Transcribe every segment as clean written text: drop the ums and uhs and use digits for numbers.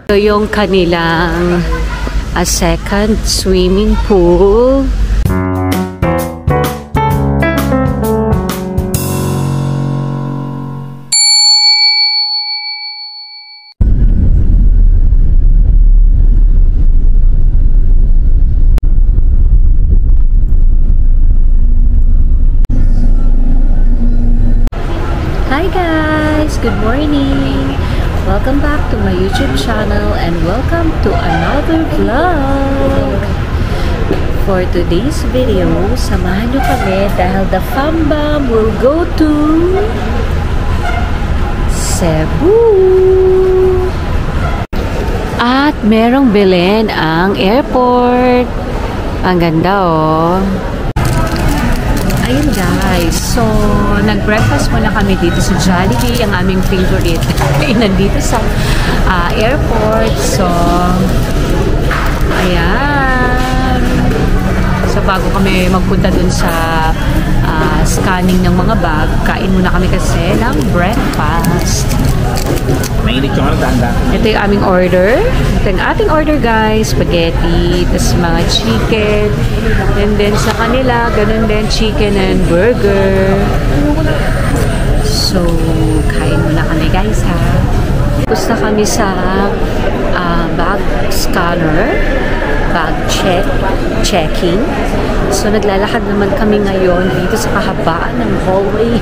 Ito yung kanilang second swimming pool. Hi guys! Good morning! Welcome back to my YouTube channel and welcome to another vlog! For today's video, samahan nyo kami dahil the FamBam will go to Cebu! At merong bilhin ang airport. Ang ganda oh. Ayun guys, so nag-breakfast muna kami dito sa Jollibee, ang aming favorite. Nandito sa airport. So, ayan. So, bago kami magpunta dun sa scanning ng mga bag, kain muna kami kasi ng breakfast. Ito yung aming order. Ito yung ating order guys. Spaghetti, tapos mga chicken. And then sa kanila, ganun din, chicken and burger. So, kain muna kami guys ha. Tapos na kami sa bag scanner, bag checking. So, naglalakad naman kami ngayon dito sa kahabaan ng hallway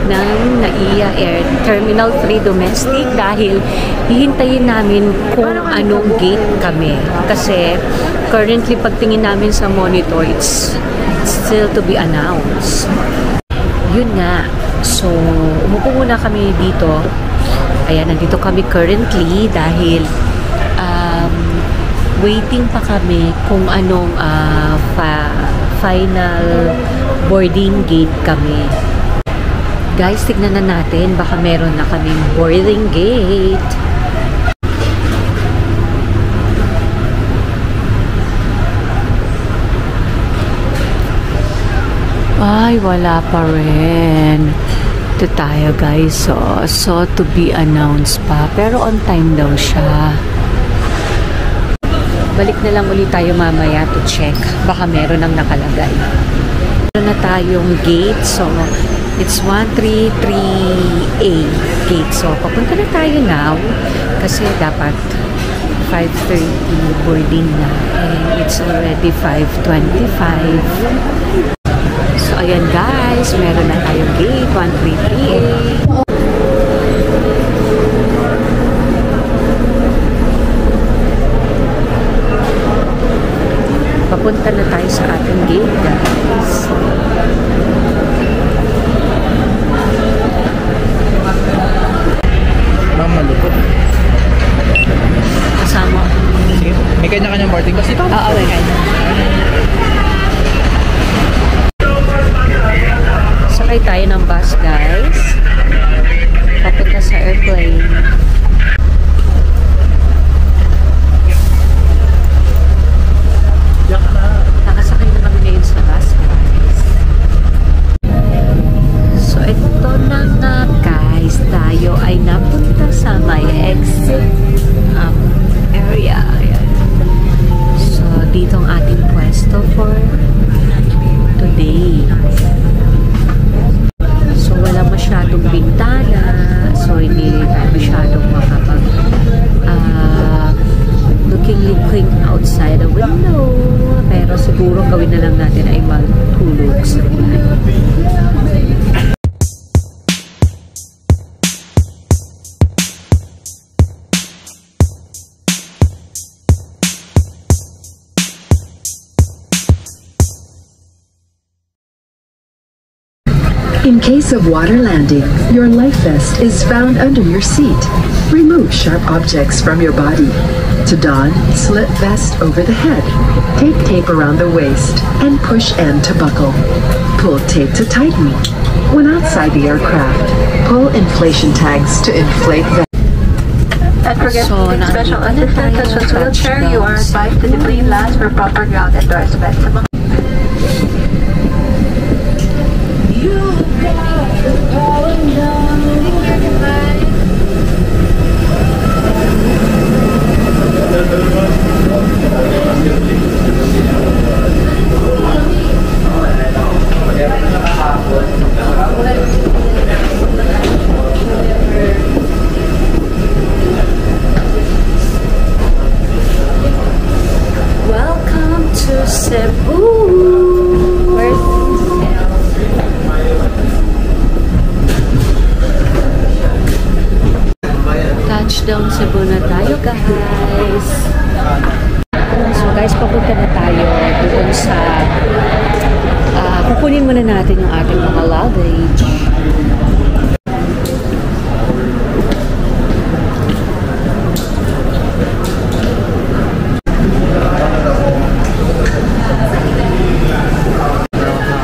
ng NAIA Air Terminal 3 Domestic dahil hihintayin namin kung anong gate kami. Kasi, currently, pagtingin namin sa monitor, it's still to be announced. Yun nga. So, umupo muna kami dito. Ayan, nandito kami currently dahil waiting pa kami kung anong final boarding gate kami. Guys, tignan na natin. Baka meron na kaming boarding gate. Ay, wala pa rin. Ito tayo guys. So to be announced pa. Pero on time daw siya. Balik na lang ulit tayo mamaya to check. Baka meron ang nakalagay. Meron na tayong gate. So, it's 133A gate. So, papunta na tayo now. Kasi dapat 5:30 boarding na. And it's already 5:25. So, ayan guys. Meron na tayong gate. 133A. Papunta na tayo sa ating gate, guys. Ma'am, malupot. Kasama. Sige. May kanya-kanyang boarding pass ito? Oo, may kanya. Sakay tayo ng bus, guys. Papunta sa airplane. Nakasakay na kami ngayon sa bus, guys. So, ito na nga, guys. Tayo ay napunta sa may exit area. Ayan. So, dito ang ating pwesto for today. So, wala masyadong bintana. So, hindi tayo masyadong makapag looking outside the window. Pero siguro gawin na lang natin ay magtulog sa bahay. In case of water landing, your life vest is found under your seat. Remove sharp objects from your body. To don, slip vest over the head. Take tape around the waist and push end to buckle. Pull tape to tighten. When outside the aircraft, pull inflation tags to inflate vest. And forget to take special assistance such as wheelchair. You are advised to deplete last for proper ground endorsement. Touchdown Cebu na tayo, guys. So guys, papunta na tayo doon sa kukunin muna natin yung ating mga luggage.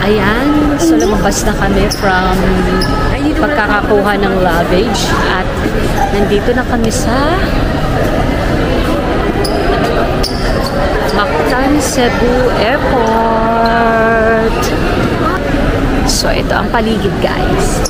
Ayan, so lumabas na kami from pagkakakuha ng luggage at nandito na kami sa Mactan Cebu Airport. So ito ang paligid, guys.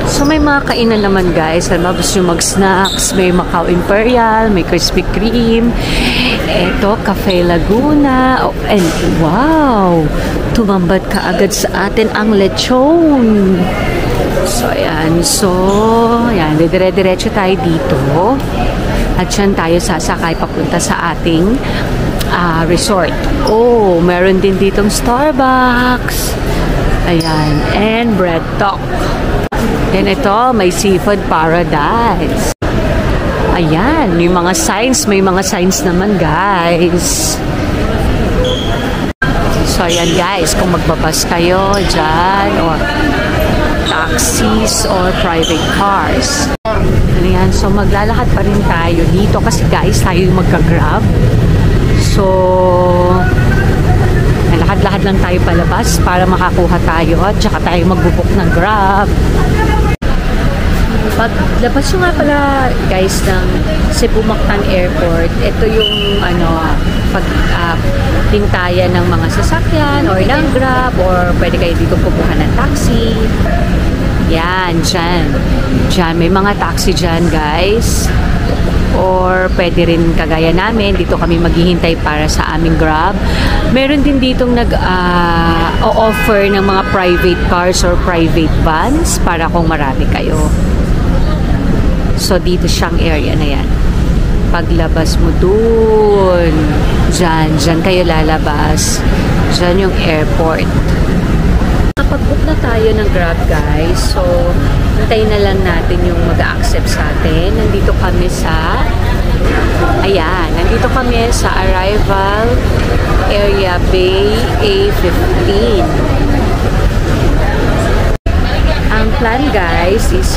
So may mga kainan naman, guys. Alam mo, gusto nyo mag-snacks. May Macau Imperial, may Krispy Kreme. Eto, Cafe Laguna. Oh, and wow! Tumambad ka agad sa atin ang lechon. So, ayan. So, ayan. Dire-diretso tayo dito. At yan tayo sasakay papunta sa ating resort. Oh, meron din ditong Starbucks. Ayan. And Bread Talk. Then ito, may Seafood Paradise. Ayan, may mga signs naman, guys. So ayan, guys, kung magbabas kayo dyan or taxis or private cars. Ayan, so maglalakad pa rin tayo dito kasi, guys, tayo yung magka-grab. So lakad-lakad lang tayo palabas para makakuha tayo at saka tayo magbubuk ng Grab. Paglabas nyo nga pala, guys, ng Cebu Mactan Airport, ito yung pintayan ng mga sasakyan or ng Grab or pwede kayo dito pupuhan ng taxi. Yan, dyan. Dyan, may mga taxi dyan, guys. Or pwede rin kagaya namin, dito kami maghihintay para sa aming Grab. Meron din ditong nag-offer ng mga private cars or private vans para kung marami kayo. So dito siyang area na yan. Paglabas mo dun, dyan kayo lalabas. Dyan yung airport. Nakapag-book na tayo ng Grab, guys. So, hintayin na lang natin yung mag-accept sa atin. Nandito kami sa Arrival Area Bay A15. Ang plan, guys, is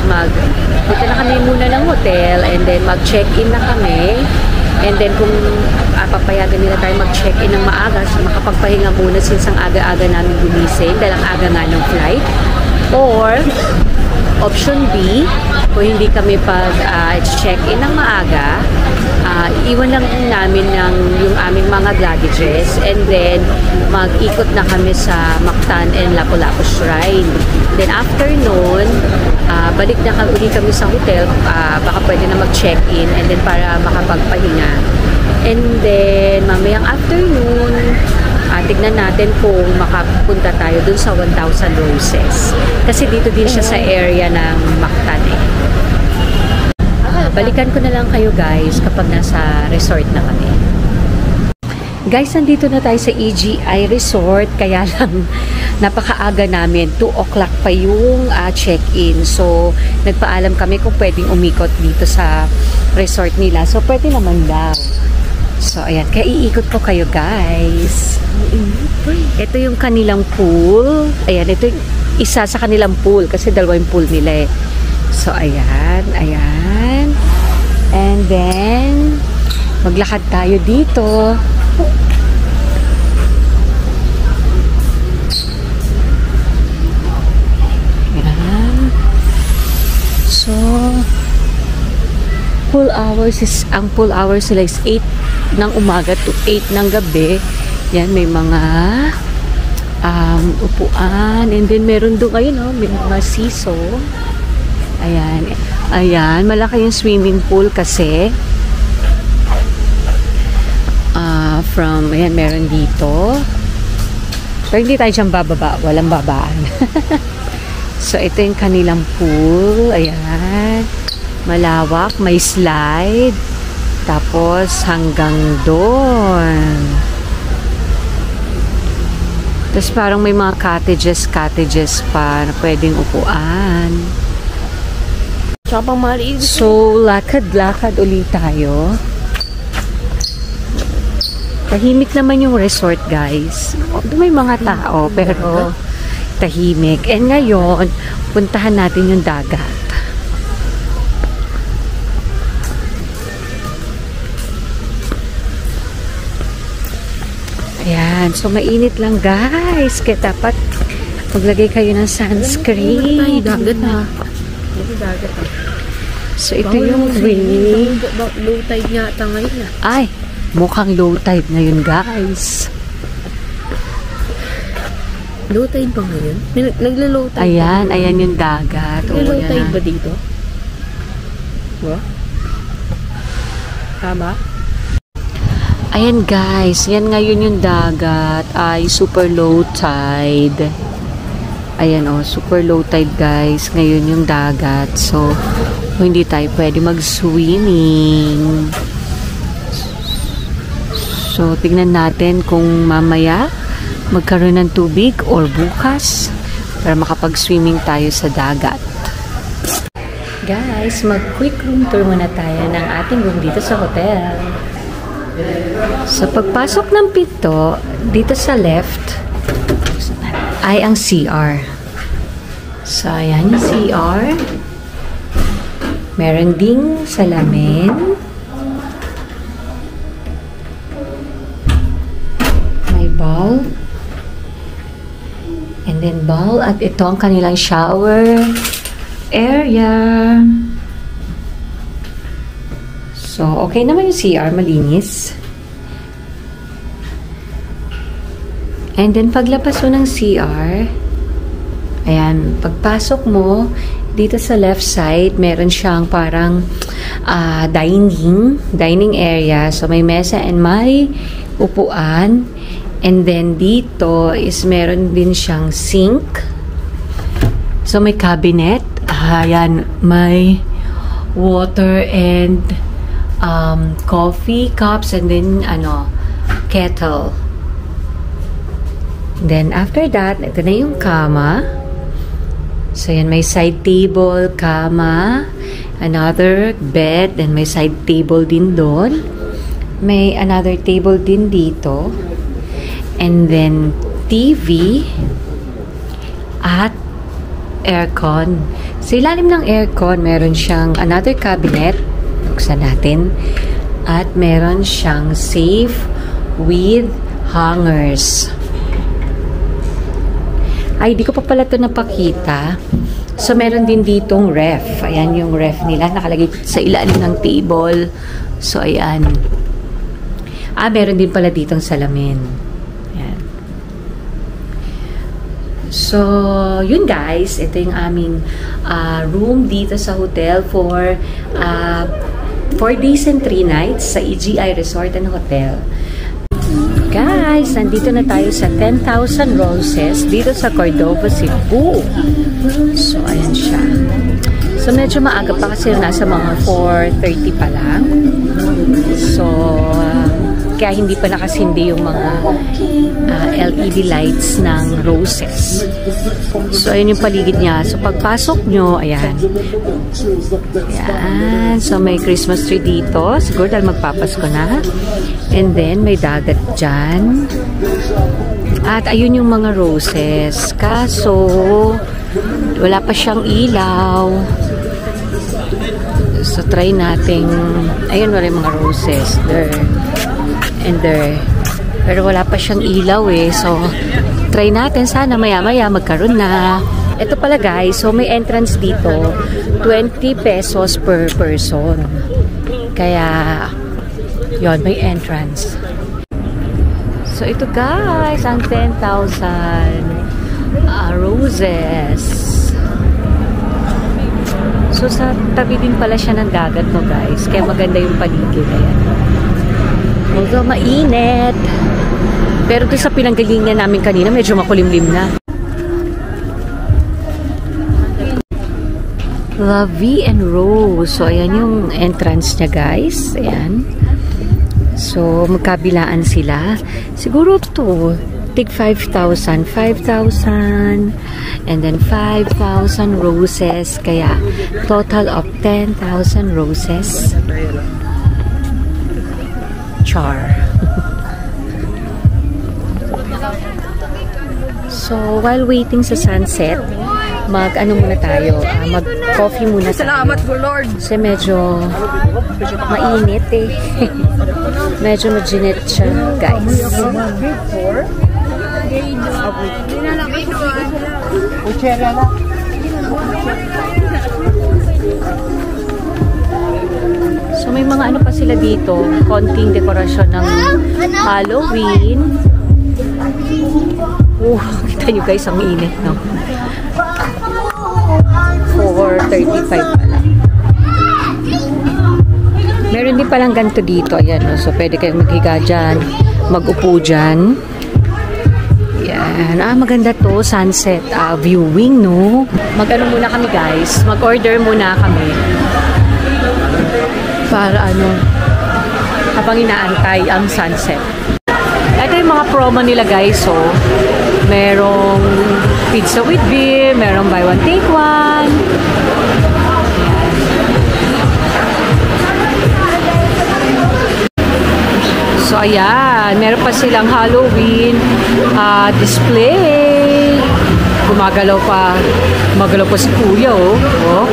punta na kami muna ng hotel and then mag-check-in na kami. And then kung papayagan nila tayo mag-check-in ng maaga, so makapagpahinga muna since ang aga-aga namin gumising dahil ang aga nga ng flight. Or option B, kung hindi kami check-in ng maaga, iwan lang namin yung aming mga luggages and then mag-ikot na kami sa Mactan and Lapu-Lapu Shrine. Then after noon, balik na uli kami sa hotel, baka pwede na mag-check-in and then para makapagpahinga. And then mamayang afternoon, tignan natin kung makapunta tayo dun sa 1,000 Roses. Kasi dito din siya sa area ng Mactan eh. Balikan ko na lang kayo, guys, kapag nasa resort na kami. Guys, nandito na tayo sa EGI Resort, kaya lang napakaaga namin. 2 o'clock pa yung check-in. So, nagpaalam kami kung pwedeng umikot dito sa resort nila. So, pwede naman daw. So, ayan. Kaya iikot ko kayo, guys. Ito yung kanilang pool. Ayan, ito yung isa sa kanilang pool kasi dalawa yung pool nila eh. So, ayan. Ayan. And then, maglakad tayo dito. Ayan. So, ang pool hours sila is 8 ng umaga to 8 ng gabi. Yan, may mga upuan. And then, meron doon ayun, oh, may mga siso. Ayan. Ayan, malaki yung swimming pool kasi. Ayan, meron dito. Pero hindi tayo dyan bababa. Walang babaan. So, ito yung kanilang pool. Ayan. Malawak. May slide. Tapos, hanggang doon. Tapos, parang may mga cottages pa na pwedeng upuan. So, lakad-lakad ulit tayo. Tahimik naman yung resort, guys. May mga tao, pero tahimik. And ngayon, puntahan natin yung dagat. Ayan. So, mainit lang, guys. Kaya dapat maglagay kayo ng sunscreen. Dagat na. So, ito yung way. Low tide yata ngayon. Ay, mukhang low tide ngayon, guys. Low tide ba ngayon? Nagla-low tide. Ayan, ayan yung dagat. Nagla-low Oo, tide yan. ba dito? What? Tama? Ayan, guys. Yan ngayon yung dagat. Ay, super low tide. Ayan, oh. Super low tide, guys. Ngayon yung dagat. So, hindi tayo pwede mag-swimming. So, tignan natin kung mamaya magkaroon ng tubig or bukas para makapag-swimming tayo sa dagat. Guys, mag-quick room tour muna tayo ng ating room dito sa hotel. So, pagpasok ng pinto, dito sa left, ay ang CR. So, ayan yung CR. Meron ding salamin. May bowl. And then bowl. At ito ang kanilang shower area. So, okay naman yung CR. Malinis. And then, paglabas mo ng CR, ayan, pagpasok mo, dito sa left side, meron siyang parang dining area. So, may mesa and may upuan. And then, dito is meron din siyang sink. So, may cabinet. Ayan, may water and coffee cups and then, kettle. Then, after that, ito na yung kama. So, yan, may side table, kama, another bed, and may side table din doon. May another table din dito. And then, TV at aircon. Sa ilalim ng aircon, meron siyang another cabinet. Buksan natin. At meron siyang safe with hangers. Ay, di ko pa pala ito napakita. So, meron din ditong ref. Ayan yung ref nila. Nakalagay sa ilalim ng table. So, ayan. Meron din pala ditong salamin. Ayan. So, yun guys. Ito yung aming room dito sa hotel for 4 days and 3 nights sa EGI Resort and Hotel. Guys, nandito na tayo sa 10,000 Roses dito sa Cordova, Cebu. So, ayan siya. So, medyo maaga pa kasi nasa mga 4:30 pa lang. So, kaya hindi pa nakasindi yung mga LED lights ng roses. So, ayun yung paligid niya. So, pagpasok nyo, ayan. Ayan. So, may Christmas tree dito. Siguro dahil magpapasko na. And then, may dagat dyan. At ayun yung mga roses. Kaso, wala pa siyang ilaw. So, try nating, ayun, wala yung mga roses. There. And there. Pero wala pa siyang ilaw eh. So, try natin. Sana maya-maya magkaroon na. Ito pala guys. So, may entrance dito. 20 pesos per person. Kaya, yon may entrance. So, ito guys. Ang 10,000 roses. So, sa tabi din pala siya ng dagat mo guys. Kaya maganda yung paligid. Ayan. Medyo mainit. Pero doon sa pinanggalingan namin kanina, medyo makulimlim na. La Vie and Rose. So, ayan yung entrance niya, guys. Ayan. So, magkabilaan sila. Siguro to tig 5,000. 5,000. And then 5,000 roses. Kaya, total of 10,000 roses. Char. So, while waiting sa sunset, mag-ano muna tayo, mag-coffee muna tayo. Salamat po, Lord! Kasi medyo mainit eh. Medyo maginit siya, guys. So, may mga ano pa sila dito, konting dekorasyon ng Halloween. Kita nyo guys, ang init, no? 4:35 pala. Meron din palang ganito dito, ayan, no? So, pwede kayong maghiga dyan, mag-upo dyan. Yan. Maganda to, sunset viewing, no? Mag-ano muna kami, guys. Mag-order muna kami. Para ano, habang inaantay ang sunset. Ito yung mga promo nila, guys. So, merong pizza with beer, merong buy one, take one. So, ayan. Meron pa silang Halloween display. Gumagalaw pa. Gumagalaw pa si Kuya, oh. Oh.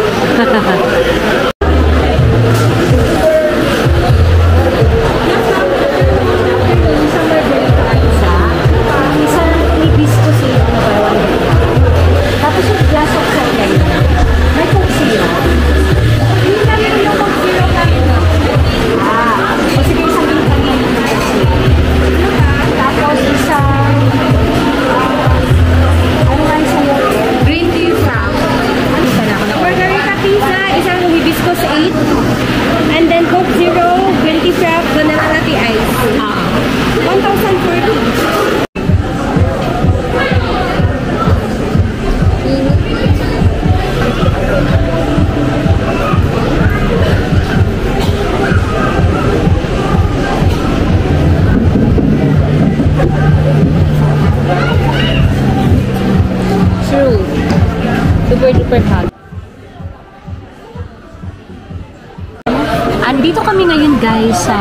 Andito kami ngayon guys sa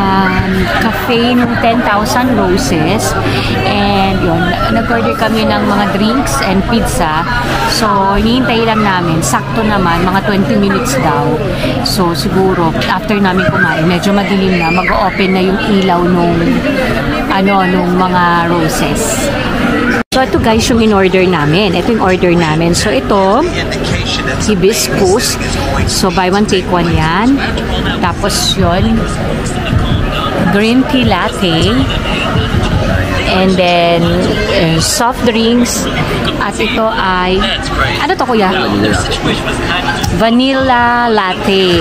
cafe ng 10,000 Roses and yun, nag-order kami ng mga drinks and pizza. So, hinihintay lang namin. Sakto naman, mga 20 minutes daw. So, siguro, after namin kumain, medyo madilim na, mag-open na yung ilaw nung mga roses. So, ito guys yung in-order namin. Ito yung order namin. So, ito, hibiscus. So, buy one, take one yan. Tapos yun, green tea latte. And then, soft drinks. At ito ay, ano to kuya? Vanilla latte.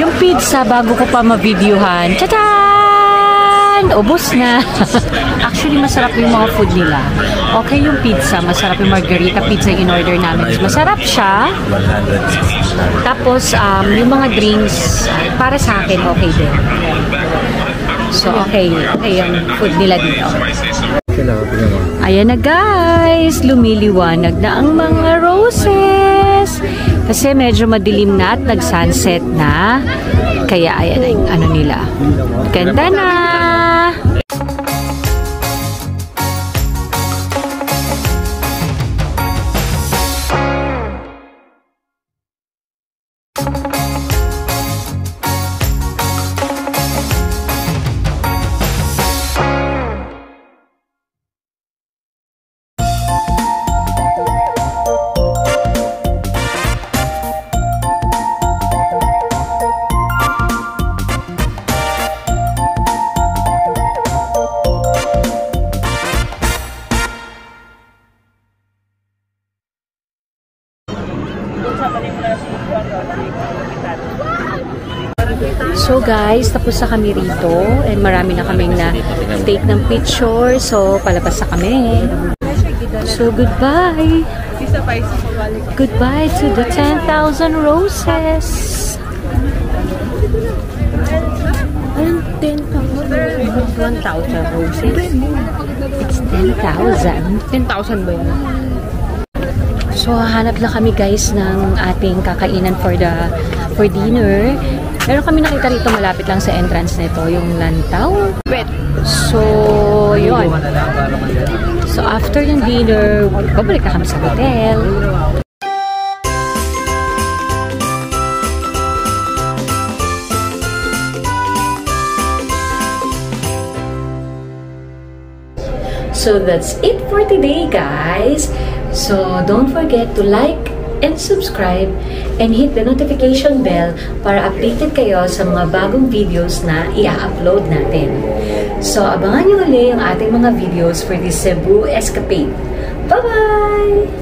Yung pizza, bago ko pa ma-videohan. Tadaan! Ubos na. Actually, masarap yung mga food nila. Okay yung pizza. Masarap yung margarita pizza yung in-order namin. Masarap siya. Tapos, yung mga drinks, para sa akin, okay din. So, okay. Okay yung food nila dito. Ayan na guys. Lumiliwanag na ang mga roses. Kasi medyo madilim na at nag-sunset na. Kaya ayan na yung ano nila. Ganda na! So guys, tapos na kami rito and marami na kaming na take ng picture. So palabas na kami. So goodbye! Goodbye to the 10,000 roses. Anong 10,000? 1,000 roses? It's 10,000. 10,000 ba yun? So, hanap lang kami guys ng ating kakainan for dinner. Meron kami nakita rito malapit lang sa entrance nito, yung Lantaw. So, yun. So, after ng dinner, babalik na kami sa hotel. So, that's it for today, guys. So, don't forget to like and subscribe and hit the notification bell para updated kayo sa mga bagong videos na i-upload natin. So, abangan nyo ulit yung ating mga videos for this Cebu escapade. Bye-bye!